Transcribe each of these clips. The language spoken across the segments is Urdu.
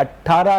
18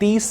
30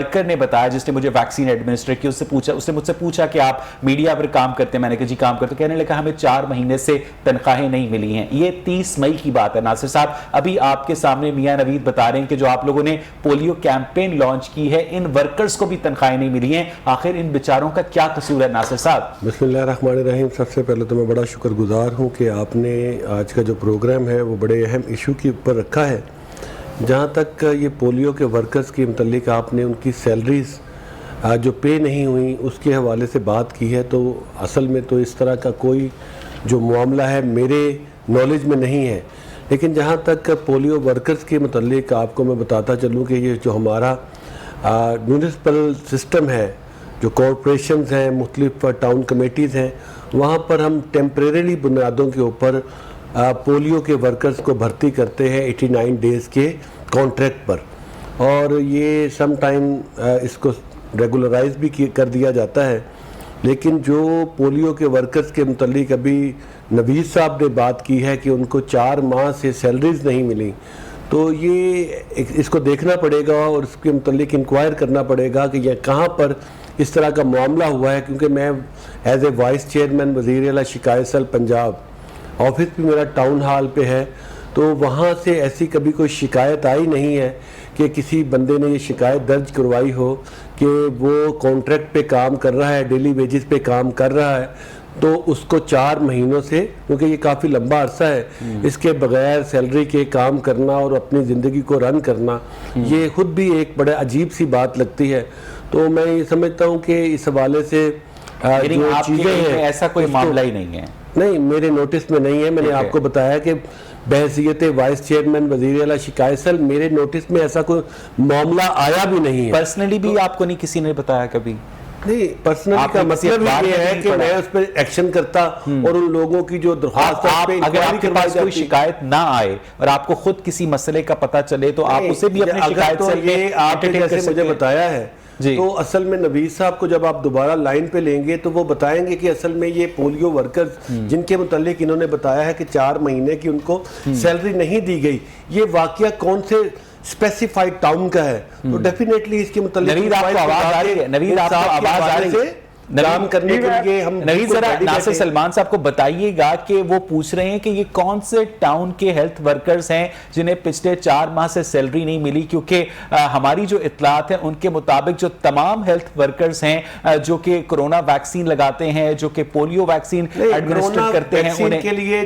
ورکر نے بتایا جس نے مجھے ویکسین ایڈمنسٹر کی، اس نے مجھ سے پوچھا کہ آپ میڈیا پر کام کرتے ہیں، میں نے کہا جی کام کرتے، کہنے لگا ہمیں 4 مہینے سے تنخواہیں نہیں ملی ہیں. یہ 30 مئی کی بات ہے ناصر صاحب. ابھی آپ کے سامنے میاں نوید بتا رہے ہیں کہ جو آپ لوگوں نے پولیو کیمپین لانچ کی ہے، ان ورکرز کو بھی تنخواہیں نہیں ملی ہیں. آخر ان بیچاروں کا کیا قصور ہے ناصر صاحب؟ بسم اللہ الرحمن الرحیم. سب سے پہلے تو میں بڑا شکر گزار ہوں کہ آپ نے آج کا جو پروگرام ہے وہ بڑے اہم ایشو کے اوپر رکھا ہے. جہاں تک یہ پولیو کے ورکرز کے متعلق آپ نے ان کی سیلریز جو پے نہیں ہوئیں اس کے حوالے سے بات کی ہے، تو اصل میں تو اس طرح کا کوئی جو معاملہ ہے میرے نالج میں نہیں ہے. لیکن جہاں تک پولیو ورکرز کے متعلق آپ کو میں بتاتا چلوں کہ یہ جو ہمارا میونسپل سسٹم ہے، جو کارپوریشنز ہیں، مختلف ٹاؤن کمیٹیز ہیں، وہاں پر ہم ٹیمپریریلی بنیادوں کے اوپر پولیو کے ورکرز کو بھرتی کرتے ہیں 89 ڈیز کے کانٹریکٹ پر، اور یہ سم ٹائم اس کو ریگولرائز بھی کر دیا جاتا ہے. لیکن جو پولیو کے ورکرز کے متعلق ابھی نوید صاحب نے بات کی ہے کہ ان کو 4 ماہ سے سیلریز نہیں ملی، تو یہ اس کو دیکھنا پڑے گا اور اس کے متعلق انکوائر کرنا پڑے گا کہ یہ کہاں پر اس طرح کا معاملہ ہوا ہے. کیونکہ میں ایز اے وائس چیئرمین وزیر اعلیٰ شکایت سیل پنجاب، آفس بھی میرا ٹاؤن ہال پہ ہے، تو وہاں سے ایسی کبھی کوئی شکایت آئی نہیں ہے کہ کسی بندے نے یہ شکایت درج کروائی ہو کہ وہ کانٹریکٹ پہ کام کر رہا ہے، ڈیلی ویجز پہ کام کر رہا ہے، تو اس کو 4 مہینوں سے، کیونکہ یہ کافی لمبا عرصہ ہے، اس کے بغیر سیلری کے کام کرنا اور اپنی زندگی کو رن کرنا، یہ خود بھی ایک بڑا عجیب سی بات لگتی ہے. تو میں یہ سمجھتا ہوں کہ اس حوالے سے جو چیزیں ہیں ایسا کوئی معاملہ ہی نہیں ہے. نہیں، میرے نوٹس میں نہیں ہے. میں نے آپ کو بتایا کہ بحیثیت وائس چیئرمین وزیر اعلیٰ شکایت سیل میرے نوٹس میں ایسا کوئی معاملہ آیا بھی نہیں ہے. پرسنلی بھی آپ کو نہیں کسی نے بتایا کبھی؟ نہیں، پرسنلی کا مطلب یہ ہے کہ میں اس پہ ایکشن کرتا اور ان لوگوں کی جو درخواست اگر آپ کے پاس کوئی شکایت نہ آئے اور آپ کو خود کسی مسئلے کا پتہ چلے تو آپ اسے بھی اپنی شکایت سے یہ آپ نے جیسے مجھے بتایا ہے، تو اصل میں نوید صاحب کو جب آپ دوبارہ لائن پہ لیں گے تو وہ بتائیں گے کہ اصل میں یہ پولیو ورکرز جن کے متعلق انہوں نے بتایا ہے کہ 4 مہینے کی ان کو سیلری نہیں دی گئی، یہ واقعہ کون سے اسپیسیفائڈ ٹاؤن کا ہے. تو ڈیفینیٹلی اس کے متعلق نوید آپ کو آواز آ رہی ہے؟ نوید آپ کو آواز آ رہی ہے؟ کام کرنے کے لیے ہم نوید ذرا ناصر سلمان صاحب کو بتائیے گا کہ وہ پوچھ رہے ہیں کہ یہ کون سے ٹاؤن کے ہیلتھ ورکرز ہیں جنہیں پچھلے 4 ماہ سے سیلری نہیں ملی. کیونکہ ہماری جو اطلاعات ہیں ان کے مطابق جو تمام ہیلتھ ورکرز ہیں جو کہ کرونا ویکسین لگاتے ہیں، جو کہ پولیو ویکسین ایڈمنسٹر کرتے ہیں، ان کے لیے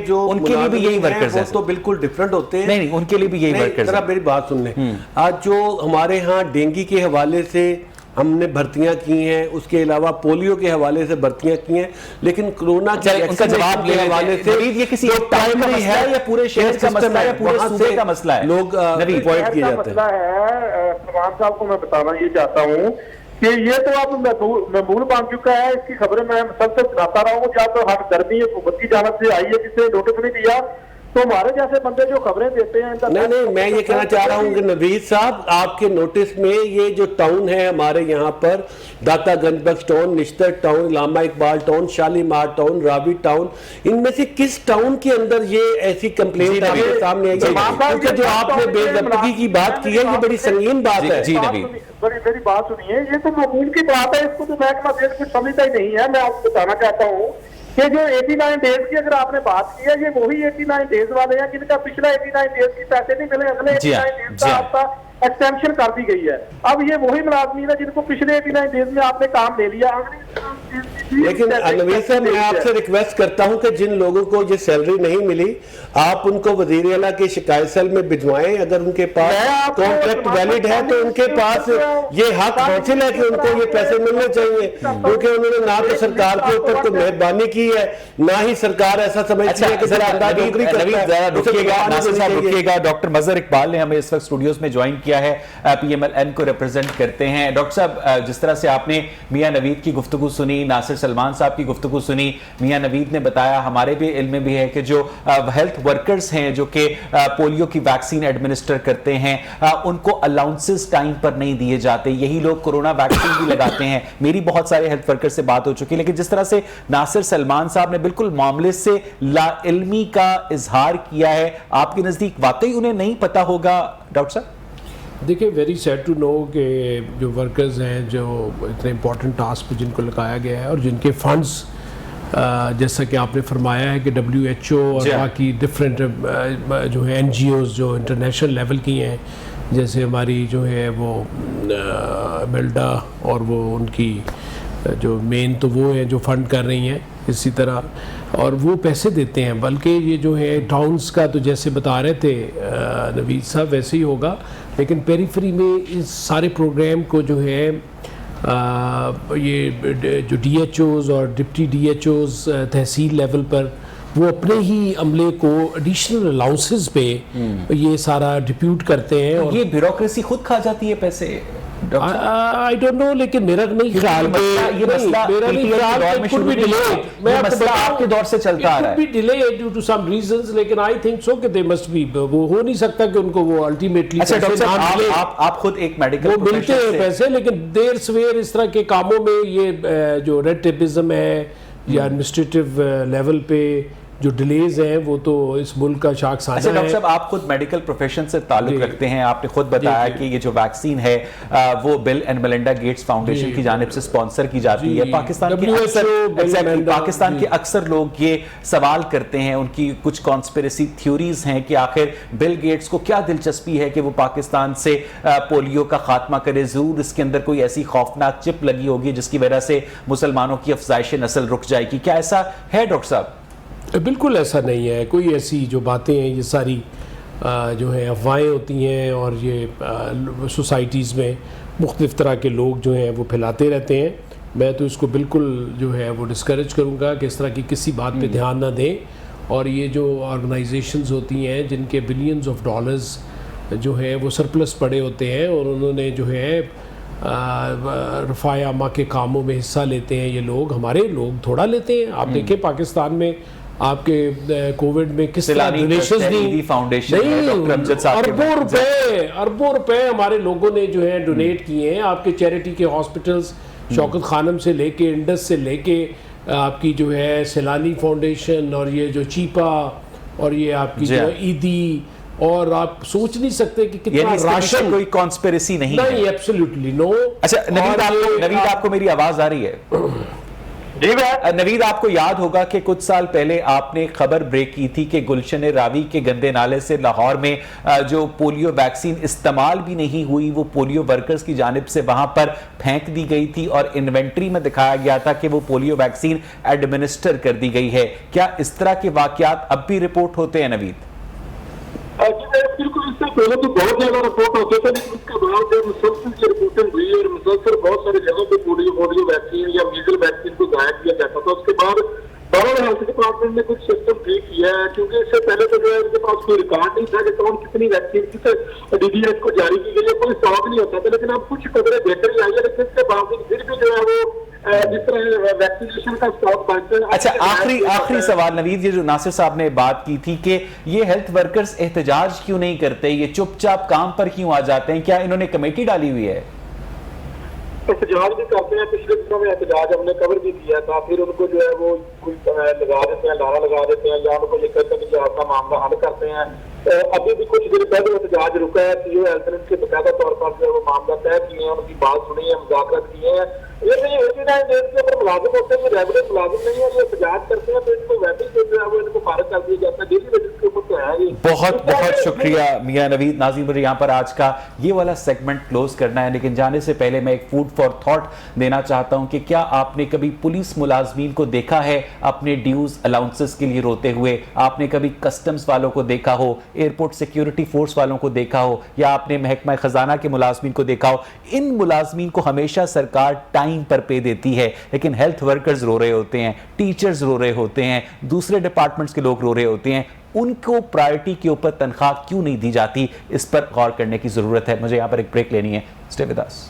بھی یہی ورکرز ہیں. تو بالکل ڈیفرنٹ ہوتے ہیں. نہیں، ان کے لیے بھی یہی ورکرز ہیں. ذرا میری بات سن لیں. آج جو ہمارے ہاں ڈینگی کے حوالے سے ہم نے بھرتیاں کی ہیں، اس کے علاوہ پولیو کے حوالے سے بھرتیاں کی ہیں، لیکن کرونا ان کا جواب کے حوالے سے یہ کسی ایک ٹائم کا مسئلہ ہے یا پورے شہر کا مسئلہ ہے یا پورے صوبے کا مسئلہ ہے؟ لوگ پوائنٹ کیے جاتے ہیں. مسئلہ ہے سلمان صاحب کو میں بتانا یہ چاہتا ہوں کہ یہ تو اب معمول بن چکا ہے. اس کی خبریں میں سب سے سناتا رہا ہوں کہ آپ ہر گرمی حکومت کی جانب سے آئی ہے، کسی نے نوٹس نہیں دیا. تو ہمارے جیسے بندے جو خبریں دیتے ہیں، نہیں، میں یہ کہنا چاہ رہا ہوں کہ نوید صاحب آپ کے نوٹس میں یہ جو ٹاؤن ہے ہمارے یہاں پر، داتا گنج بخش ٹاؤن، نشتر ٹاؤن، علامہ اقبال ٹاؤن، شالیمار ٹاؤن، راوی ٹاؤن، ان میں سے کس ٹاؤن کے اندر یہ ایسی کمپلینٹ آپ کے سامنے آئی ہے؟ کیونکہ جو آپ نے بے ضابطگی کی بات کی ہے یہ بڑی سنگین بات ہے. میری بات سنیے، یہ تو معمول کی بات ہے، اس کو تو محکمہ ذیل کچھ سمجھتا ہی نہیں ہے. میں آپ کو بتانا چاہتا ہوں کہ جو 89 ڈیز کی اگر آپ نے بات کی ہے، یہ وہی 89 ڈیز والے ہیں جن کا پچھلا 89 ڈیز کی پیسے نہیں ملے، اگلے 89 ڈیز کا آپ کا ایکسٹینشن کر دی گئی ہے. اب یہ وہی ملازمین ہے جن کو پچھلے 89 ڈیز میں آپ نے کام لے لیا. لیکن نوید صاحب میں آپ سے ریکویسٹ کرتا ہوں کہ جن لوگوں کو یہ سیلری نہیں ملی آپ ان کو وزیر اعلیٰ کے شکایت سیل میں بھجوائیں. اگر ان کے پاس کانٹریکٹ ویلڈ ہے تو ان کے پاس یہ حق حاصل ہے کہ ان کو یہ پیسے ملنے چاہیے، کیونکہ انہوں نے نہ تو سرکار کے اوپر کوئی مہربانی کی ہے، نہ ہی سرکار ایسا سمجھتی ہے کہ نوکری کرتا ہے. ڈاکٹر مظہر اقبال نے ہمیں اس وقت اسٹوڈیوز میں جوائن کیا ہے، پی ایم ایل این کو ریپرزینٹ کرتے ہیں. ڈاکٹر صاحب، جس طرح سے آپ نے میاں نوید کی گفتگو سنی، ناصر سلمان صاحب کی گفتگو سنی، میاں نوید نے بتایا، ہمارے بھی علم میں بھی ہے کہ جو ہیلتھ ورکرز ہیں جو کہ پولیو کی ویکسین ایڈمنسٹر کرتے ہیں ان کو الاؤنسز ٹائم پر نہیں دیے جاتے. یہی لوگ کورونا ویکسین بھی لگاتے ہیں. میری بہت سارے ہیلتھ ورکر سے بات ہو چکی، لیکن جس طرح سے ناصر سلمان صاحب نے بالکل معاملے سے لا علمی کا اظہار کیا ہے، آپ کے نزدیک واقعی انہیں نہیں پتا ہوگا ڈاکٹر صاحب؟ دیکھیں ویری سیڈ ٹو نو کہ جو ورکرز ہیں جو اتنے امپورٹنٹ ٹاسک پہ جن کو لگایا گیا ہے اور جن کے فنڈز جیسا کہ آپ نے فرمایا ہے کہ WHO اور باقی ڈفرینٹ جو ہے NGOs جو انٹرنیشنل لیول کی ہیں جیسے ہماری جو ہے وہ میلڈا اور وہ ان کی جو مین تو وہ ہیں جو فنڈ کر رہی ہیں اسی طرح اور وہ پیسے دیتے ہیں بلکہ یہ جو ہے ٹاؤنز کا تو جیسے بتا رہے تھے نوید صاحب ویسے ہی ہوگا لیکن پیریفری میں اس سارے پروگرام کو جو ہے یہ جو DHOs اور ڈپٹی DHOs تحصیل لیول پر وہ اپنے ہی عملے کو ایڈیشنل الاؤنسز پہ یہ سارا ڈپیوٹ کرتے ہیں اور یہ بیوروکریسی خود کھا جاتی ہے پیسے I don't know لیکن میرا نہیں خیال یہ مسئلہ آپ کے دور سے چلتا آ رہا ہے delayed due to some reasons لیکن I think so کہ they must be وہ ہو نہیں سکتا کہ ان کو وہ ultimately اچھا ڈاکٹر صاحب آپ خود ایک میڈیکل وہ ملتے ہیں پیسے لیکن دیر سویر اس طرح کے کاموں میں یہ جو ریڈ ٹیپزم ہے یا ایڈمنسٹریٹو لیول پہ جو ڈیلیز ہیں وہ تو اس ملک کا شاخ سانحہ ہے. اچھا ڈاکٹر صاحب آپ خود میڈیکل پروفیشن سے تعلق رکھتے ہیں آپ نے خود بتایا کہ یہ جو ویکسین ہے وہ بل اینڈ میلنڈا گیٹس فاؤنڈیشن کی جانب سے سپانسر کی جاتی ہے. پاکستان کے اکثر لوگ یہ سوال کرتے ہیں ان کی کچھ کانسپیریسی تھیوریز ہیں کہ آخر بل گیٹس کو کیا دلچسپی ہے کہ وہ پاکستان سے پولیو کا خاتمہ کرے, ضرور اس کے اندر کوئی ایسی خوفناک چپ لگی ہوگی جس کی وجہ سے مسلمانوں کی افزائش نسل رک جائے گی. کیا ایسا ہے ڈاکٹر صاحب؟ بالکل ایسا نہیں ہے, کوئی ایسی جو باتیں ہیں یہ ساری جو ہے افواہیں ہوتی ہیں اور یہ سوسائٹیز میں مختلف طرح کے لوگ جو ہیں وہ پھیلاتے رہتے ہیں. میں تو اس کو بالکل جو ہے وہ ڈسکریج کروں گا کہ اس طرح کی کسی بات پہ دھیان نہ دیں. اور یہ جو آرگنائزیشنز ہوتی ہیں جن کے بلینز آف ڈالرز جو ہے وہ سرپلس پڑے ہوتے ہیں اور انہوں نے جو ہے رفاع عامہ کے کاموں میں حصہ لیتے ہیں, یہ لوگ ہمارے لوگ تھوڑا لیتے ہیں. آپ دیکھیں پاکستان میں آپ کے کووڈ میں کس طرح ڈونیشنز اربوں روپے ہمارے لوگوں نے جو ہے ڈونیٹ کیے ہیں. آپ کے چیریٹی کے ہاسپٹلز شوکت خانم سے لے کے انڈس سے لے کے آپ کی جو ہے سیلانی فاؤنڈیشن اور یہ جو چیپا اور یہ آپ کی جو عیدی, اور آپ سوچ نہیں سکتے کہ کتنا راشن, کوئی کانسپیریسی نہیں ہے. نہیں ایبسلیوٹلی نو. اچھا نوید آپ کو میری آواز آ رہی ہے؟ جی نوید آپ کو یاد ہوگا کہ کچھ سال پہلے آپ نے خبر بریک کی تھی کہ گلشن راوی کے گندے نالے سے لاہور میں جو پولیو ویکسین استعمال بھی نہیں ہوئی وہ پولیو ورکرز کی جانب سے وہاں پر پھینک دی گئی تھی اور انوینٹری میں دکھایا گیا تھا کہ وہ پولیو ویکسین ایڈمنسٹر کر دی گئی ہے. کیا اس طرح کے واقعات اب بھی رپورٹ ہوتے ہیں نوید؟ بالکل اس سے پہلے تو بہت زیادہ رپورٹ ہوتے تھے لیکن اس کے بعد جب مسلسل سے رپورٹنگ ہوئی اور مسلسل بہت ساری جگہوں پہ پولیو ویکسین یا میزل ویکسین کو ضائع کیا جاتا تھا, اس کے بعد بہرحال ہیلتھ ڈپارٹمنٹ نے کچھ سسٹم ٹھیک کیا ہے کیونکہ اس سے پہلے تو جو ہے ان کے پاس کوئی ریکارڈ نہیں تھا کہ کون کتنی ویکسین کس DDS کو جاری کی گئی ہے, کوئی اسٹاک نہیں ہوتا تھا. لیکن اب کچھ قدرے بہتری آئی ہے لیکن اس کے باوجود پھر بھی جو ہے وہ جس طرح ویکسینیشن کا اسٹاک بنتا ہے. اچھا آخری سوال نوید, یہ جو ناصر صاحب نے بات کی تھی کہ یہ ہیلتھ ورکرز احتجاج کیوں نہیں کرتے, یہ چپ چاپ کام پر کیوں آ جاتے ہیں, کیا انہوں نے کمیٹی ڈالی ہوئی ہے؟ احتجاج بھی کرتے ہیں, پچھلے دنوں میں احتجاج ہم نے کور بھی کیا تھا. پھر ان کو جو ہے وہ کوئی لگا دیتے ہیں, لانا لگا دیتے ہیں یا ان کو یہ کہتے ہیں کہ آپ کا معاملہ حل کرتے ہیں. ابھی بھی کچھ دن پہلے احتجاج رکا ہے, CO ہیلتھ کے باقاعدہ طور پر جو ہے وہ معاملہ طے کیے ہیں, ان کی بات سنی ہے, مذاکرات کیے ہیں. یہ نہیں ہوتی نا ڈیٹ کے اوپر ملازم ہوتے ہیں جو ریگولر ملازم نہیں ہے, یہ احتجاج کرتے ہیں تو ان کو ویسے جو ہے وہ ان کو فارغ کر دیا جاتا ہے. ڈیلی بیسس کے اوپر تو ہے. بہت بہت شکریہ میاں نوید. ناظرین مجھے یہاں پر آج کا یہ والا سیگمنٹ کلوز کرنا ہے لیکن جانے سے پہلے میں ایک فوڈ فار تھاٹ دینا چاہتا ہوں کہ کیا آپ نے کبھی پولیس ملازمین کو دیکھا ہے اپنے ڈیوز الاؤنسز کے لیے روتے ہوئے؟ آپ نے کبھی کسٹمز والوں کو دیکھا ہو, ایئرپورٹ سیکیورٹی فورس والوں کو دیکھا ہو, یا آپ نے محکمہ خزانہ کے ملازمین کو دیکھا ہو؟ ان ملازمین کو ہمیشہ سرکار ٹائم پر پے دیتی ہے لیکن ہیلتھ ورکرز رو رہے ہوتے ہیں, ٹیچرز رو رہے ہوتے ہیں, دوسرے ڈپارٹمنٹس کے لوگ رو رہے ہوتے ہیں. ان کو پرائرٹی کے اوپر تنخواہ کیوں نہیں دی جاتی, اس پر غور کرنے کی ضرورت ہے. مجھے یہاں پر ایک بریک لینی ہے. Stay with us.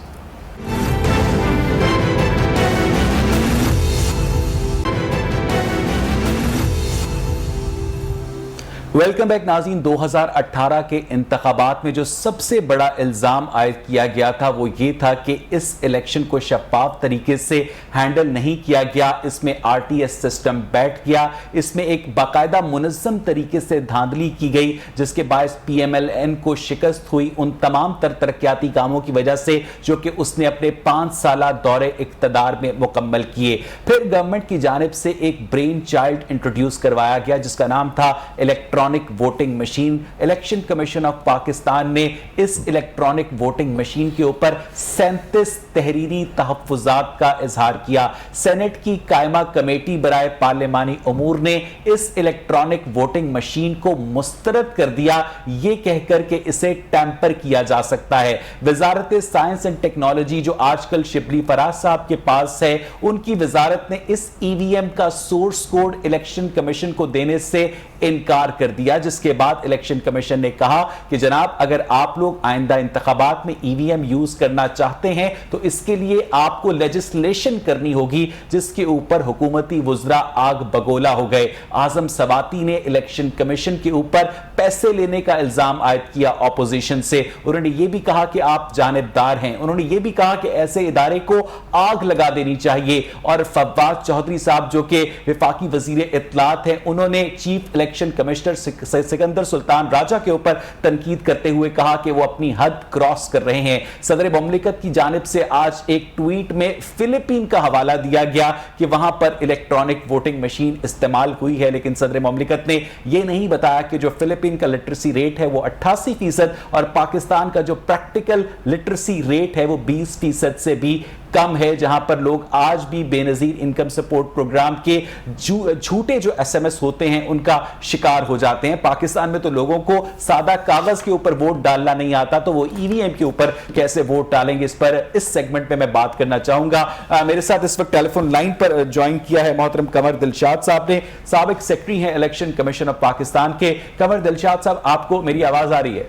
Welcome back ناظرین. 2018 کے انتخابات میں جو سب سے بڑا الزام عائد کیا گیا تھا وہ یہ تھا کہ اس الیکشن کو شفاف طریقے سے ہینڈل نہیں کیا گیا. اس میں RTS سسٹم بیٹھ گیا, اس میں ایک باقاعدہ منظم طریقے سے دھاندلی کی گئی جس کے باعث PMLN کو شکست ہوئی ان تمام ترقیاتی کاموں کی وجہ سے جو کہ اس نے اپنے 5 سالہ دور اقتدار میں مکمل کیے. پھر گورنمنٹ کی جانب سے ایک برین چائلڈ انٹروڈیوس کروایا گیا جس کا نام تھا electronic voting machine. Election commission of Pakistan نے اس الیکٹرانک ووٹنگ مشین کے اوپر 37 تحریری تحفظات کا اظہار کیا. سینٹ کی قائمہ کمیٹی برائے پارلیمانی امور نے اس الیکٹرانک ووٹنگ مشین کو مسترد کر دیا یہ کہہ کر کہ اسے ٹیمپر کیا جا سکتا ہے. وزارت سائنس اینڈ ٹیکنالوجی جو آج کل شبلی فراز صاحب کے پاس ہے, ان کی وزارت نے اس EVM کا سورس کوڈ الیکشن کمیشن کو دینے سے انکار کر دیا, جس کے بعد الیکشن کمیشن نے کہا کہ جناب اگر آپ لوگ آئندہ انتخابات میں EVM یوز کرنا چاہتے ہیں تو اس کے لیے آپ کو لیجسلیشن کرنی ہوگی, جس کے اوپر حکومتی وزراء آگ بگولا ہو گئے. اعظم سواتی نے الیکشن کمیشن کے اوپر پیسے لینے کا الزام عائد کیا اپوزیشن سے. انہوں نے یہ بھی کہا کہ آپ جانبدار ہیں, انہوں نے یہ بھی کہا کہ ایسے ادارے کو آگ لگا دینی چاہیے. اور فواد چودھری صاحب جو کہ وفاقی وزیر اطلاعات ہیں, انہوں نے چیف الیکشن کمشنر سکندر سلطان راجہ کے اوپر تنقید کرتے ہوئے کہا کہ وہ اپنی حد کراس کر رہے ہیں. صدر مملکت کی جانب سے آج ایک ٹویٹ میں فلپین کا حوالہ دیا گیا کہ وہاں پر الیکٹرانک ووٹنگ مشین استعمال ہوئی ہے, لیکن صدر مملکت نے یہ نہیں بتایا کہ جو فلپین کا لٹریسی ریٹ ہے وہ 88% اور پاکستان کا جو پریکٹیکل لٹریسی ریٹ ہے وہ 20% سے بھی کم ہے, جہاں پر لوگ آج بھی بے نظیر انکم سپورٹ پروگرام کے جھوٹے جو SMS ہوتے ہیں ان کا شکار ہو جاتے ہیں. پاکستان میں تو لوگوں کو سادہ کاغذ کے اوپر ووٹ ڈالنا نہیں آتا تو وہ EVM کے اوپر کیسے ووٹ ڈالیں گے, اس پر اس سیگمنٹ میں بات کرنا چاہوں گا. میرے ساتھ اس وقت ٹیلی فون لائن پر جوائن کیا ہے محترم قمر دلشاد صاحب نے, سابق سیکرٹری ہیں الیکشن کمیشن آف پاکستان کے. قمر دلشاد صاحب, آپ کو میری آواز آ رہی ہے؟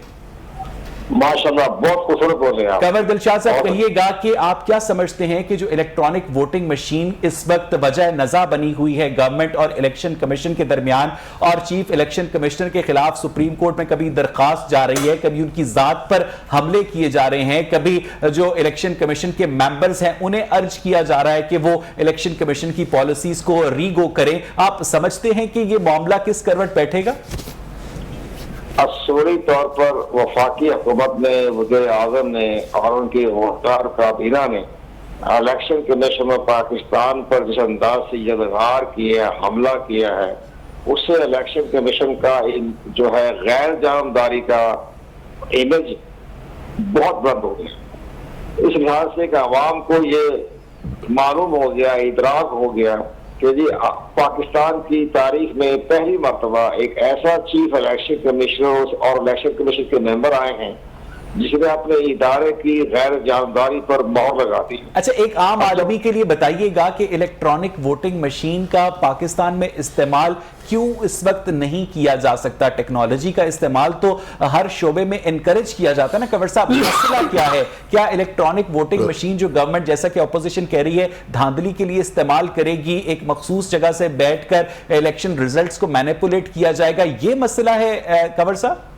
ماشاءاللہ بہت خوبصورت بول رہے ہیں آپ. قمر دلشاد صاحب, کہیے گا کہ آپ کیا سمجھتے ہیں کہ جو الیکٹرانک ووٹنگ مشین اس وقت وجہ نزاع بنی ہوئی ہے گورنمنٹ اور الیکشن کمیشن کے درمیان, اور چیف الیکشن کمشنر کے خلاف سپریم کورٹ میں کبھی درخواست جا رہی ہے, کبھی ان کی ذات پر حملے کیے جا رہے ہیں, کبھی جو الیکشن کمیشن کے ممبرز ہیں انہیں ارج کیا جا رہا ہے کہ وہ الیکشن کمیشن کی پالیسیز کو ریگو کریں, آپ سمجھتے ہیں کہ یہ معاملہ کس کروٹ بیٹھے گا؟ اصولی طور پر وفاقی حکومت نے, وزیر اعظم نے اور ان کی وقار کابینہ نے الیکشن کمیشن میں پاکستان پر جس انداز سے یدغار کیا ہے, حملہ کیا ہے, اس سے الیکشن کمیشن کا جو ہے غیر جانبداری کا امیج بہت بلند ہو گیا. اس لحاظ سے کہ عوام کو یہ معلوم ہو گیا, ادراک ہو گیا کہ جی پاکستان کی تاریخ میں پہلی مرتبہ ایک ایسا چیف الیکشن کمشنر اور الیکشن کمیشن کے ممبر آئے ہیں جس نے اپنے ادارے کی غیر جانبداری پر مہر لگا دی. اچھا, ایک عام آدمی کے لیے بتائیے گا کہ الیکٹرانک ووٹنگ مشین کا پاکستان میں استعمال کیوں اس وقت نہیں کیا جا سکتا؟ ٹیکنالوجی کا استعمال تو ہر شعبے میں انکریج کیا جاتا ہے نا. قمر صاحب, مسئلہ کیا ہے؟ کیا الیکٹرانک ووٹنگ مشین جو گورنمنٹ جیسا کہ اپوزیشن کہہ رہی ہے دھاندلی کے لیے استعمال کرے گی, ایک مخصوص جگہ سے بیٹھ کر الیکشن ریزلٹس کو مینیپولیٹ کیا جائے گا, یہ مسئلہ ہے قمر صاحب؟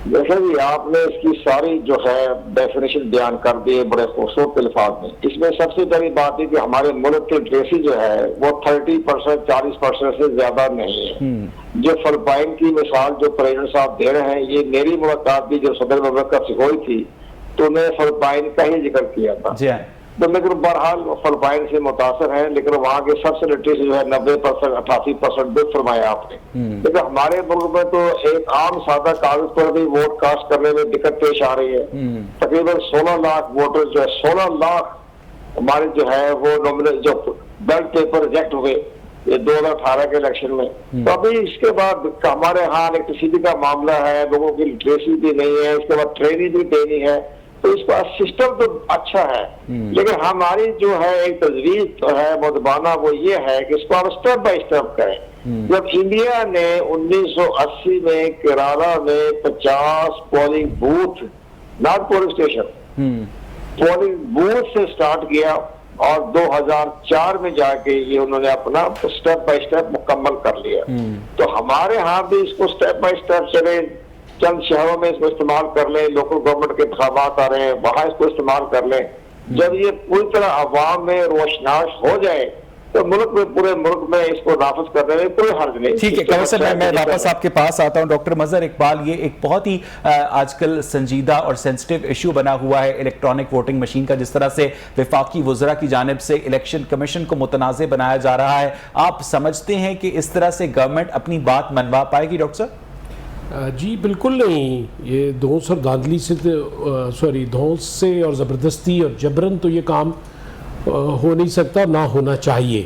جیسے بھی آپ نے اس کی ساری جو ہے ڈیفینیشن بیان کر دی ہے بڑے خوبصورت الفاظ میں. اس میں سب سے بڑی بات ہے کہ ہمارے ملک کی لٹریسی جو ہے وہ 30% 40% سے زیادہ نہیں ہے. جو فلپائن کی مثال جو پریزیڈنٹ صاحب دے رہے ہیں, یہ میری ملاقات بھی جو صدر مملکت سے ہوئی تھی تو میں فلپائن کا ہی ذکر کیا تھا. تو لیکن بہرحال فلپائن سے متاثر ہیں, لیکن وہاں کے سب سے لٹریسی جو ہے 90% 88% درست فرمایا آپ نے. لیکن ہمارے ملک میں تو ایک عام سادہ کاغذ پر بھی ووٹ کاسٹ کرنے میں دقت پیش آ رہی ہے. تقریباً 16 لاکھ ووٹر جو ہے 16 لاکھ ہمارے جو ہے وہ جو بیلٹ پیپر ریجیکٹ ہوئے یہ 2018 کے الیکشن میں. تو ابھی اس کے بعد ہمارے ہاں الیکٹریسٹی کا معاملہ ہے, لوگوں کی لٹریسی بھی نہیں ہے, اس کے بعد ٹریننگ بھی دینی ہے, تو اس کا سسٹم تو اچھا ہے, لیکن ہماری جو ہے ایک تجویز تو ہے مدبانہ وہ یہ ہے کہ اس کو ہم اسٹیپ بائی اسٹیپ کریں. جب انڈیا نے 1980 میں کیرالا میں 50 polling booth, not polling station, polling booth سے سٹارٹ کیا, اور 2004 میں جا کے یہ انہوں نے اپنا سٹیپ بائی سٹیپ مکمل کر لیا. تو ہمارے ہاں بھی اس کو سٹیپ بائی سٹیپ چلے, چند شہروں میں اس کو استعمال کر لیں, لوکل گورنمنٹ کے انتخابات آ رہے ہیں وہاں اس کو استعمال کر لیں. جب یہ پوری طرح عوام میں روشناس ہو جائے تو ملک میں, پورے ملک میں اس کو نافذ کرنے میں کوئی حرج نہیں. ٹھیک ہے کنور صاحب, میں واپس آپ کے پاس آتا ہوں. ڈاکٹر مظہر اقبال, یہ ایک بہت ہی آج کل سنجیدہ اور سینسٹیو ایشو بنا ہوا ہے الیکٹرانک ووٹنگ مشین کا, جس طرح سے وفاقی وزراء کی جانب سے الیکشن کمیشن کو متنازع بنایا جا رہا ہے. آپ سمجھتے ہیں کہ اس طرح سے گورنمنٹ اپنی بات منوا پائے گی ڈاکٹر صاحب؟ جی بالکل نہیں. یہ دھونس اور دھاندلی سے دھونس سے اور زبردستی اور جبرن تو یہ کام ہو نہیں سکتا, نہ ہونا چاہیے.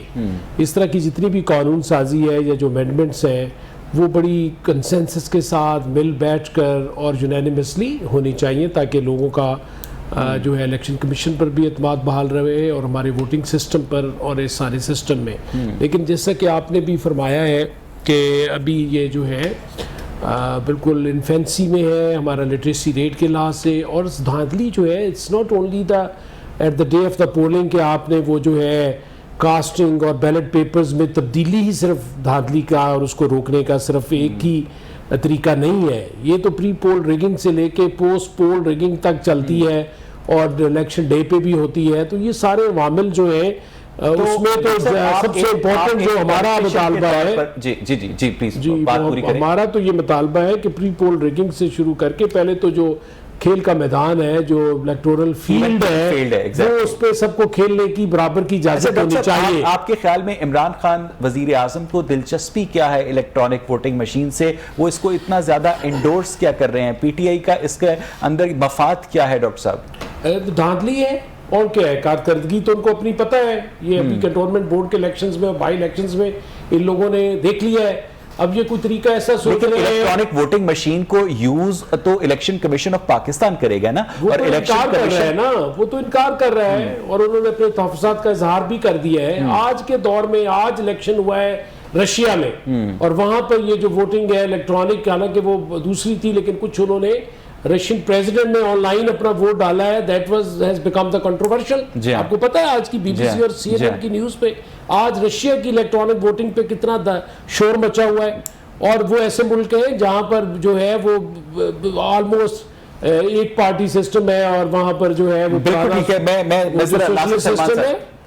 اس طرح کی جتنی بھی قانون سازی ہے یا جو امینڈمنٹس ہیں وہ بڑی کنسنسس کے ساتھ مل بیٹھ کر اور یونینیمسلی ہونی چاہیے, تاکہ لوگوں کا جو ہے الیکشن کمیشن پر بھی اعتماد بحال رہے اور ہمارے ووٹنگ سسٹم پر اور اس سارے سسٹم میں. لیکن جیسا کہ آپ نے بھی فرمایا ہے کہ ابھی یہ جو ہے بالکل انفینسی میں ہے ہمارا لٹریسی ریٹ کے لحاظ سے, اور دھاندلی جو ہے it's not only the at the day of the polling کہ آپ نے وہ جو ہے کاسٹنگ اور بیلٹ پیپرز میں تبدیلی ہی صرف دھاندلی کا اور اس کو روکنے کا صرف ایک ہی طریقہ نہیں ہے. یہ تو پری پول ریگنگ سے لے کے پوسٹ پول ریگنگ تک چلتی ہے اور الیکشن ڈے پہ بھی ہوتی ہے. تو یہ سارے عوامل جو ہیں اس میں تو سب سے امپورٹنٹ جو ہمارا مطالبہ ہے, جی پلیز بات پوری کریں. ہمارا تو یہ مطالبہ ہے کہ پری پول ریگنگ سے شروع کر کے پہلے تو جو کھیل کا میدان ہے, جو الیکٹورل فیلڈ ہے, وہ اس پہ سب کو کھیلنے کی برابر کی اجازت ہونی چاہیے. آپ کے خیال میں عمران خان وزیر اعظم کو دلچسپی کیا ہے الیکٹرانک ووٹنگ مشین سے؟ وہ اس کو اتنا زیادہ انڈورس کیا کر رہے ہیں؟ پی ٹی آئی کا اس کے اندر مفاد کیا ہے ڈاکٹر صاحب؟ دھاندلی ہے اور کیا ہے. کارکردگی تو ان کو اپنی پتہ ہے. یہ ابھی کنٹونمنٹ بورڈ کے الیکشنز میں, بائی الیکشنز میں ان لوگوں نے دیکھ لیا ہے. اب یہ کوئی طریقہ ایسا سوچ رہے ہیں. الیکٹرانک ووٹنگ مشین کو یوز تو الیکشن کمیشن آف پاکستان کرے گا نا, اور انکار کر رہا ہے نا, وہ تو انکار کر رہا ہے اور انہوں نے اپنے تحفظات کا اظہار بھی کر دیا ہے. آج کے دور میں, آج الیکشن ہوا ہے رشیا میں, اور وہاں پر یہ جو ووٹنگ ہے الیکٹرانک, حالانکہ وہ دوسری تھی لیکن کچھ انہوں نے رشین پریزیڈنٹ نے آن لائن اپنا ووٹ ڈالا ہے. That was has become the controversial. آپ کو پتا ہے آج کی بی بی سی اور سی این این کی نیوز پہ آج رشیا کی الیکٹرانک ووٹنگ پہ کتنا شور مچا ہوا ہے. اور وہ ایسے ملک ہیں جہاں پر جو ہے وہ آلموسٹ ایک پارٹی سسٹم ہے, اور وہاں پر جو ہے وہ بالکل ٹھیک ہے. میں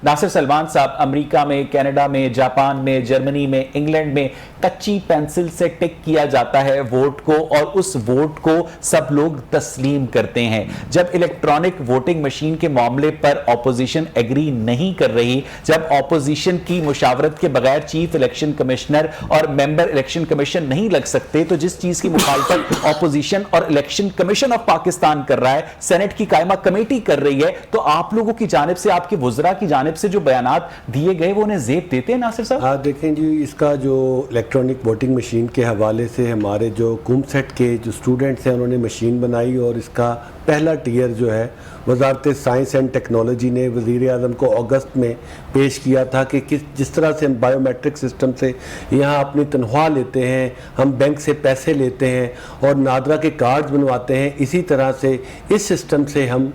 ناصر سلمان صاحب, امریکہ میں, کینیڈا میں, جاپان میں, جرمنی میں, انگلینڈ میں کچی پینسل سے ٹک کیا جاتا ہے ووٹ کو, اور اس ووٹ کو سب لوگ تسلیم کرتے ہیں. جب الیکٹرانک ووٹنگ مشین کے معاملے پر اپوزیشن ایگری نہیں کر رہی, جب اپوزیشن کی مشاورت کے بغیر چیف الیکشن کمشنر اور ممبر الیکشن کمیشن نہیں لگ سکتے, تو جس چیز کی مخالفت اپوزیشن اور الیکشن کمیشن آف پاکستان کر رہا ہے, سینٹ کی قائمہ کمیٹی کر رہی ہے, تو آپ لوگوں کی جانب سے, آپ کے وزراء کی جانب سے جو بیانات دیے گئے وہ انہیں زیب دیتے ہیں ناصر صاحب؟ دیکھیں جی, اس کا جو الیکٹرانک ووٹنگ مشین کے حوالے سے ہمارے جو کومسیٹ کے جو اسٹوڈنٹس ہیں انہوں نے مشین بنائی, اور اس کا پہلا ٹیئر جو ہے وزارت سائنس اینڈ ٹیکنالوجی نے وزیر اعظم کو اگست میں پیش کیا تھا کہ جس طرح سے ہم بائیو میٹرک سسٹم سے یہاں اپنی تنخواہ لیتے ہیں, ہم بینک سے پیسے لیتے ہیں اور نادرا کے کارڈز بنواتے ہیں, اسی طرح سے اس سسٹم سے ہم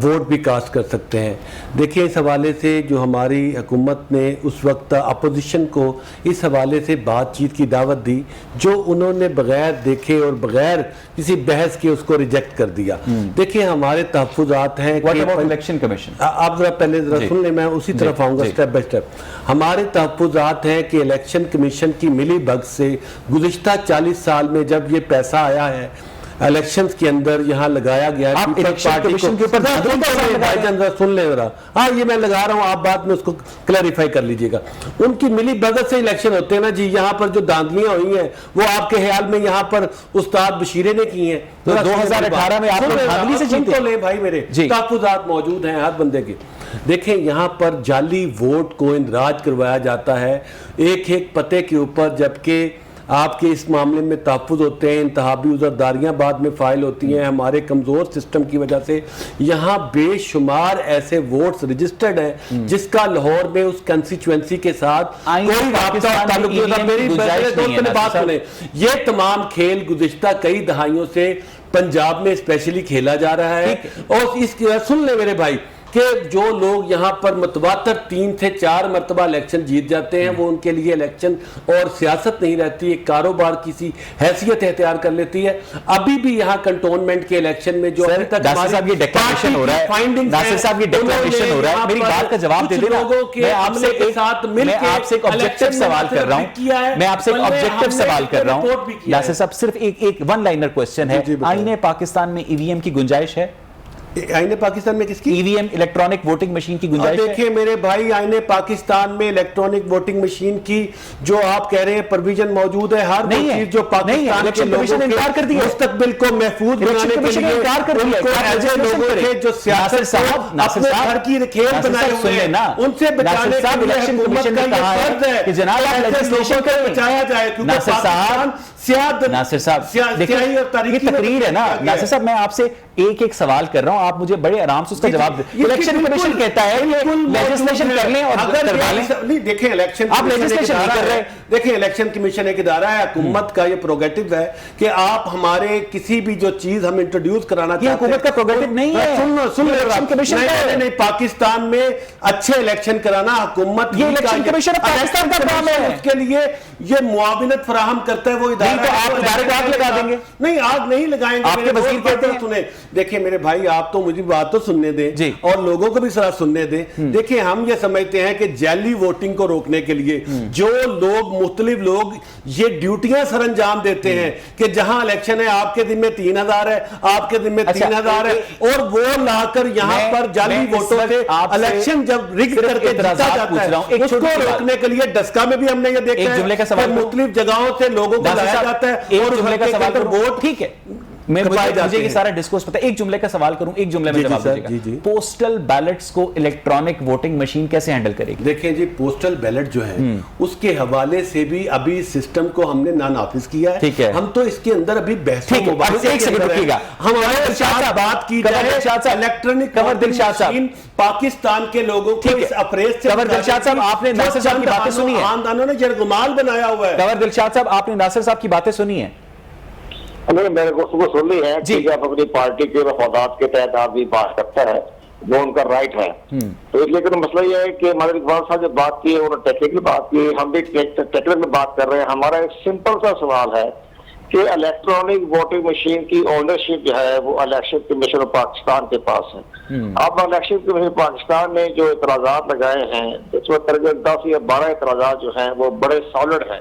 ووٹ بھی کاسٹ کر سکتے ہیں. دیکھیں اس حوالے سے جو ہماری حکومت نے اس وقت اپوزیشن کو اس حوالے سے بات چیت کی دعوت دی, جو انہوں نے بغیر دیکھے اور بغیر کسی بحث کے اس کو ریجیکٹ کر دیا. دیکھیں ہمارے تحفظات ہیں, الیکشن کمیشن, آپ ذرا پہلے سن لیں, میں اسی طرف آؤں گا سٹیپ بائی سٹیپ. ہمارے تحفظات ہیں کہ الیکشن کمیشن کی ملی بھگت سے گزشتہ 40 سال میں جب یہ پیسہ آیا ہے الیکشنز کے اندر یہاں لگایا گیا ہے, آپ الیکشن کمیشن کے اوپر سن لیں ذرا, ہاں یہ میں لگا رہا ہوں, آپ بعد میں اس کو کلیریفائی کر لیجئے گا. ان کی ملی بھگت سے الیکشن ہوتے ہیں نا جی. یہاں پر جو دھاندلیاں ہوئی ہیں وہ آپ کے خیال میں یہاں پر استاد بشیرے نے کی ہیں؟ 2018 میں آپ دھاندلی سے جیتے لیں بھائی, میرے تحفظات موجود ہیں ہر بندے کے. دیکھیں یہاں پر جعلی ووٹ کو اندراج کروایا جاتا ہے ایک ایک پتے کے اوپر, جبکہ آپ کے اس معاملے میں تحفظ ہوتے ہیں, انتخابی عذرداریاں بعد میں فائل ہوتی ہیں. ہمارے کمزور سسٹم کی وجہ سے یہاں بے شمار ایسے ووٹس رجسٹرڈ ہیں جس کا لاہور میں اس کنسٹیچوئنسی کے ساتھ کوئی رابطہ تعلق نہیں. یہ تمام کھیل گزشتہ کئی دہائیوں سے پنجاب میں اسپیشلی کھیلا جا رہا ہے, اور اس سن لیں میرے بھائی کہ جو لوگ یہاں پر متواتر 3 سے 4 مرتبہ الیکشن جیت جاتے ہیں وہ ان کے لیے الیکشن اور سیاست نہیں رہتی، ایک کاروبار کی سی حیثیت اختیار کر لیتی ہے. ابھی بھی یہاں کنٹونمنٹ کے الیکشن میں جو ابھی تک ناصر صاحب یہ ڈیکلریشن ہو رہا ہے، ناصر صاحب یہ ڈیکلریشن ہو رہا ہے، میری بات کا جواب دے دینا. میں آپ سے ایک آبجیکٹیو سوال کر رہا ہوں، میں آپ سے ایک آبجیکٹیو سوال کر رہا ہوں ناصر صاحب، صرف ایک ون لائنر کوسچن ہے. آئین پاکستان میں ای وی ایم کی گنجائش ہے؟ آئین پاکستان میں کس کی؟ ای وی ایم الیکٹرانک ووٹنگ مشین کی گنجائش ہے؟ دیکھیں میرے بھائی، آئین پاکستان میں الیکٹرانک ووٹنگ مشین کی جو آپ کہہ رہے ہیں پرویژن موجود ہے. ہر وہ چیز جو پاکستان کے لوگوں کے مستقبل کو محفوظ بنانے کے لیے ان کو ایسے لوگوں کے جو سیاست اپنے گھر کی کھیل بنائے ہوئے ہیں ان سے بچانے کے لیے حکومت کا یہ فرض ہے کہ جناب ایسے لوگوں کو بچایا جائے، کیونکہ پاکستان ناصر صاحب یہ تقریر ہے نا. ناصر صاحب میں آپ سے ایک سوال کر رہا ہوں، آپ مجھے بڑے آرام سے اس کا جواب دیں. الیکشن کمیشن کہتا ہے کہ لیجسلیشن کر لیں اور کروا لیں. نہیں دیکھیں، الیکشن آپ لیجسلیشن نہیں کر رہے. دیکھیں الیکشن کمیشن ایک ادارہ ہے، حکومت کا یہ پروگیٹو ہے کہ آپ ہمارے کسی بھی جو چیز ہم انٹروڈیوس کرانا چاہتے ہیں، یہ حکومت کا پروگیٹو نہیں ہے. سن الیکشن کمیشن نہیں، پاکستان میں اچھے الیکشن کرانا حکومت، یہ الیکشن کمیشن پاکستان کا کام ہے. اس کے لیے یہ معاونت فراہم کرتا ہے وہ ادارہ. تو آپ ادارے کو آگ لگا دیں گے؟ نہیں، آگ نہیں لگائیں گے. آپ کے وزیر کہتے ہیں. سنیں، دیکھیں میرے بھائی، آپ تو مجھے بات تو سننے دیں اور لوگوں کو بھی ذرا سننے دیں. دیکھیں ہم یہ سمجھتے ہیں کہ جعلی ووٹنگ کو روکنے کے لیے جو لوگ مختلف لوگ یہ ڈیوٹیاں سر انجام دیتے ہیں کہ جہاں الیکشن ہے آپ کے دن میں 3000 ہے، آپ کے دن میں 3000 ہے، اور وہ لا کر یہاں پر جعلی ووٹوں سے الیکشن جب رگ کر کے جیتا جاتا ہے، اس کو روکنے کے لیے ڈسکا میں بھی ہم نے یہ دیکھا ہے کہ مختلف جگہوں سے لوگوں کو لایا جاتا ہے اور جملے کا سوال کروں. ووٹ ٹھیک ہے، مجھے یہ سارا ڈسکورس پتا ہے. ایک جملے کا سوال کروں، ایک جملے میں جواب دیجیے گا. پوسٹل بیلٹس کو الیکٹرانک ووٹنگ مشین کیسے ہینڈل کرے گی؟ دیکھیں جی، پوسٹل بیلٹ جو ہے اس کے حوالے سے بھی ابھی سسٹم کو ہم نے نافذ کیا ہے. ٹھیک ہے، ہم تو اس کے اندر ابھی بحث ایک سیکنڈ رکیے گا. ہمارے ساتھ بات کی جائے الیکٹرانک مشین پاکستان کے لوگوں کو اس اپریز سے. کنور دلشاد صاحب، آپ نے ناصر صاحب کی باتیں سنی ہیں؟ خاندانوں نے جرگمال بنایا ہوا ہے. کنور دلشاد صاحب، آپ نے ناصر صاحب کی باتیں سنی ہیں؟ میں نے گفتگو سن لی ہے کہ آپ اپنی پارٹی کے مفادات کے تحت آدمی بات کرتا ہے، وہ ان کا رائٹ ہے. تو لیکن مسئلہ یہ ہے کہ مدر اقبال صاحب جب بات کی، انہوں نے ٹیکنیکل بات کی، ہم بھی ٹیکنیکل بات کر رہے ہیں. ہمارا ایک سمپل سا سوال ہے کہ الیکٹرانک ووٹنگ مشین کی اونرشپ جو ہے وہ الیکشن کمیشن پاکستان کے پاس ہے. اب الیکشن کمیشن پاکستان نے جو اعتراضات لگائے ہیں اس میں تقریباً 10 یا 12 اعتراضات جو ہیں وہ بڑے سالڈ ہیں.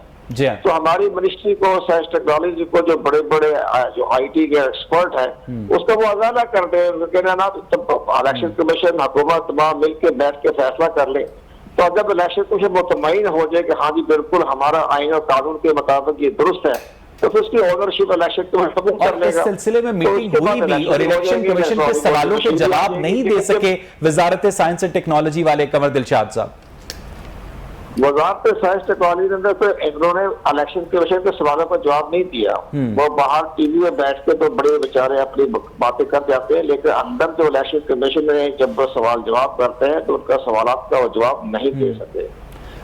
تو ہماری منسٹری کو، سائنس ٹیکنالوجی کو، جو بڑے بڑے جو آئی ٹی کے ایکسپرٹ ہیں اس کا وہ ازالہ کر دیں. الیکشن کمیشن حکومت تمام مل کے بیٹھ کے فیصلہ کر لیں. تو جب الیکشن کمیشن مطمئن ہو جائے کہ ہاں جی بالکل ہمارا آئین اور قانون کے مطابق یہ درست ہے، تو پھر اس کی اونرشپ الیکشن کمیشن کر لے گا. اس سلسلے میں میٹنگ ہوئی بھی اور الیکشن کمیشن کے سوالوں کے جواب نہیں دے سکے وزارت سائنس اور ٹیکنالوجی والے کنور دلشاد صاحب. وزارت سائنس ٹیکنالوجی انہوں نے الیکشن کمیشن کے سوالوں کا جواب نہیں دیا. وہ باہر ٹی وی میں بیٹھ کے تو بڑے بیچارے اپنی باتیں کر جاتے ہیں، لیکن اندر جو الیکشن کمیشن میں جب وہ سوال جواب کرتے ہیں تو ان کا سوالات کا وہ جواب نہیں دے سکتے.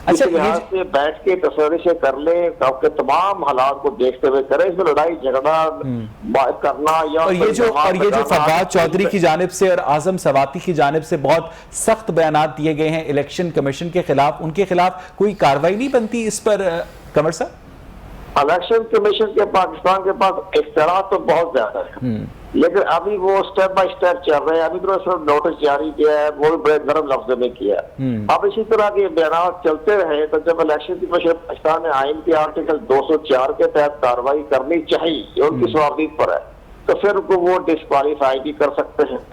اس لحاظ سے بیٹھ کے تصویر سے کر لیں تاکہ تمام حالات کو دیکھتے ہوئے کریں. اس میں لڑائی جھگڑا کرنا یا اور یہ جو فواد چودھری کی جانب سے اور اعظم سواتی کی جانب سے بہت سخت بیانات دیے گئے ہیں الیکشن کمیشن کے خلاف، ان کے خلاف کوئی کارروائی نہیں بنتی اس پر کنور صاحب؟ الیکشن کمیشن کے پاکستان کے پاس اختیارات تو بہت زیادہ ہے، لیکن ابھی وہ سٹیپ بائی سٹیپ چل رہے ہیں. ابھی تو صرف نوٹس جاری کیا ہے، وہ بھی بڑے نرم لفظ میں کیا ہے. اب اسی طرح کے بیانات چلتے رہے تو جب الیکشن کمیشن پاکستان نے آئین کے آرٹیکل 204 کے تحت کارروائی کرنی چاہیے، یہ ان کی صوابدید پر ہے، تو پھر ان کو وہ ڈسکوالیفائی بھی کر سکتے ہیں،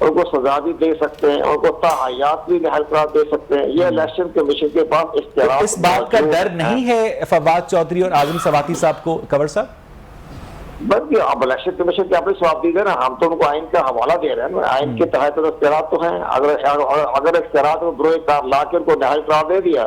ان کو سزا بھی دے سکتے ہیں، ان کو تاحیات بھی نہل قرار دے سکتے ہیں. یہ الیکشن کمیشن کے پاس اختیارات. اس بات کا ڈر نہیں ہے فواد چودھری اور اعظم سواتی صاحب کو کنور صاحب؟ بلکہ اب الیکشن کمیشن کی اپنی صوابدید ہے نا، ہم تو ان کو آئین کا حوالہ دے رہے ہیں. آئین کے تحت اختیارات تو ہیں. اگر اختیارات میں بروئے کار لا کے ان کو نہل قرار دے دیا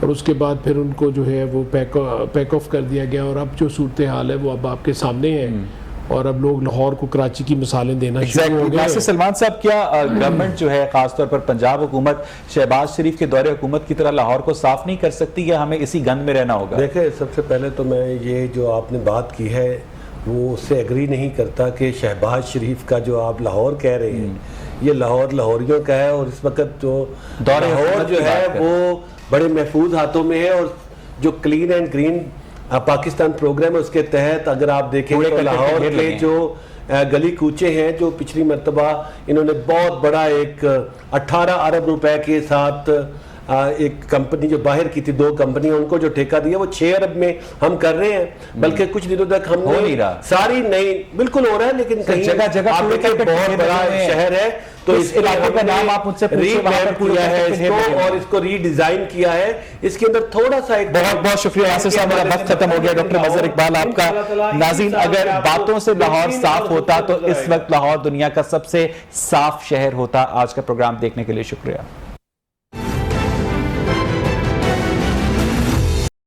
اور اس کے بعد پھر ان کو جو ہے وہ پیک آف کر دیا گیا، اور اب جو صورتحال ہے وہ اب آپ کے سامنے ہے، اور اب لوگ لاہور کو کراچی کی مثالیں دینا شروع ہو گئے ہیں۔ سلمان صاحب، کیا گورنمنٹ جو ہے خاص طور پر پنجاب حکومت شہباز شریف کے دور حکومت کی طرح لاہور کو صاف نہیں کر سکتی، یا ہمیں اسی گند میں رہنا ہوگا؟ دیکھیں، سب سے پہلے تو میں یہ جو آپ نے بات کی ہے وہ اس سے ایگری نہیں کرتا کہ شہباز شریف کا جو آپ لاہور کہہ رہے ہیں یہ لاہور لاہوریوں کا ہے، اور اس وقت جو لاہور جو ہے وہ بڑے محفوظ ہاتھوں میں ہے، اور جو clean and green Pakistan programme ہے اس کے تحت اگر آپ دیکھیں تو لاہور کے جو گلی کوچے ہیں، جو پچھلی مرتبہ انہوں نے بہت بڑا ایک 18 ارب روپے کے ساتھ ایک کمپنی جو باہر کی تھی، 2 کمپنی، ان کو جو ٹھیکہ دیا وہ 6 ارب میں ہم کر رہے ہیں، بلکہ کچھ دنوں تک ہم نے ساری نہیں بالکل ہو رہا ہے، لیکن کہیں جگہ جگہ آپ دیکھیں بہت بڑا شہر ہے تو اس علاقے کا نام آپ مجھ سے کیا ہے اس کو، اور اس کو ری ڈیزائن کیا ہے، اس کے اندر تھوڑا سا ایک بہت بہت شکریہ ناصر صاحب، میرا وقت ختم ہو گیا۔ ڈاکٹر مظہر اقبال آپ کا۔ ناظرین، اگر باتوں سے لاہور صاف ہوتا تو اس وقت لاہور دنیا کا سب سے صاف شہر ہوتا۔ آج کا پروگرام دیکھنے کے لیے شکریہ۔